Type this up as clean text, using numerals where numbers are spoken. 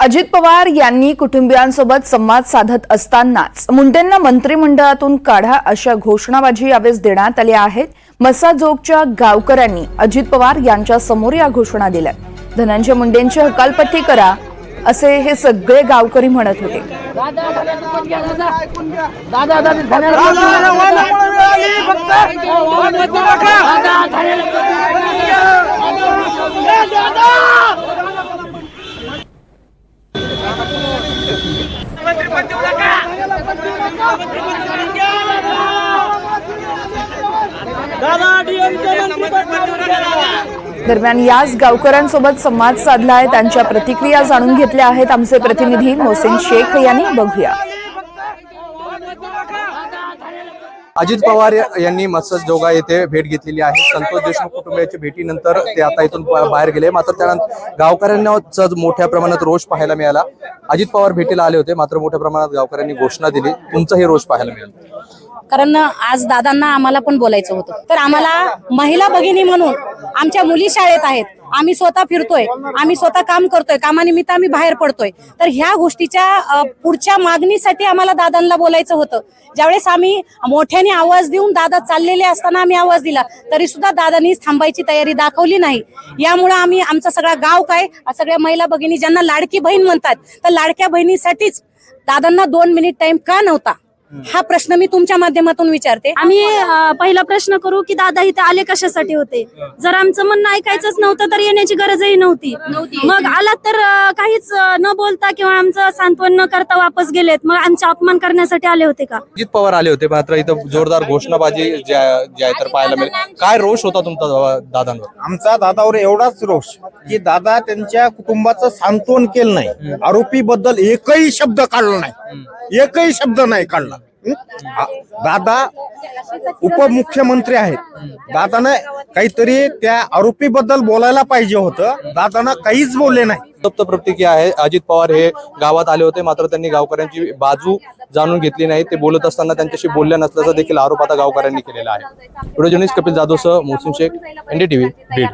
अजित पवार यांनी कुटुंबियांसोबत संवाद साधत असतानाच मुंडेंना मंत्रिमंडळातून काढा अशा घोषणाबाजी यावेळी देण्यात आल्या आहेत। मसाजोगच्या गावकऱ्यांनी अजित पवार यांच्या समोर या घोषणा दिल्या। धनंजय मुंडेंची हकालपट्टी करा असे हे सगळे गावकरी म्हणत होते। दरम्यान याच गावकऱ्यांसोबत संवाद साधला आहे, त्यांच्या प्रतिक्रिया जाणून घेतल्या आहेत आमचे प्रतिनिधी मोहसिन शेख यांनी। बघूया। अजित पवार यांनी मसाजोगा येथे भेट घेतलेली आहे। संतोष देशमुख कुटुंबियांच्या भेटीनंतर ते आता इथून बाहेर गेले, मात्र त्यानंतर गावकऱ्यांना मोठ्या प्रमाणात रोष पाहायला मिळाला। अजित पवार भेटीला आले होते, मात्र मोठ्या प्रमाणात गावकऱ्यांनी घोषणा दिली। तुमचाही रोष पाहायला मिळाला? कारण आज दादांना आम्हाला पण बोलायचं होतं, तर आम्हाला महिला भगिनी म्हणून आमच्या मुली शाळेत आहेत, आम्ही स्वतः फिरतोय, आम्ही स्वतः काम करतोय, कामानिमित्त आम्ही बाहेर पडतोय, तर ह्या गोष्टीच्या पुढच्या मागणीसाठी आम्हाला दादांना बोलायचं होतं। ज्यावेळेस आम्ही मोठ्याने आवाज देऊन दादा चाललेले असताना आम्ही आवाज दिला, तरी सुद्धा दादांनी थांबायची तयारी दाखवली नाही। यामुळे आम्ही आमचा सगळा गाव काय सगळ्या महिला भगिनी ज्यांना लाडकी बहीण म्हणतात, तर लाडक्या बहिणीसाठीच दादांना 2 मिनिट टाइम का नव्हता, हा प्रश्न मी तुमच्या माध्यमातून विचारते। आम्ही पहिला प्रश्न करू की दादा इथे आले कशासाठी होते? जर आमचं म्हणणं ऐकायचंच नव्हतं तर येण्याची गरजही नव्हती। मग आलात तर काहीच न बोलता किंवा आमचं सांत्वन न करता वापस गेलेत, मग आमचा अपमान करण्यासाठी आले होते का? अजित पवार आले होते, मात्र इथं जोरदार घोषणाबाजी जी आहे तर पाहायला मिळेल। काय रोष होता तुमचा दादांवर? आमचा दादावर एवढाच रोष की दादा त्यांच्या कुटुंबाचं सांत्वन केलं नाही, आरोपी बद्दल एकही शब्द काढला नाही, एकही शब्द नाही काढला। दादा उपमुख्यमंत्री आहेत, दादाने काहीतरी त्या आरोपी बद्दल बोलायला पाहिजे होतं, दादांना काहीच बोलले नाही। सप्त प्रतिक्रिया आहे। अजित पवार हे गावात आले होते, मात्र त्यांनी गावकऱ्यांची बाजू जाणून घेतली नाही। ते बोलत असताना त्यांच्याशी बोलल्या नसल्याचा देखील आरोप आता गावकऱ्यांनी केलेला आहे। व्हिडिओ जर्नलिस्ट कपिल जाधवसह मोहसिन शेख, NDTV, बीड।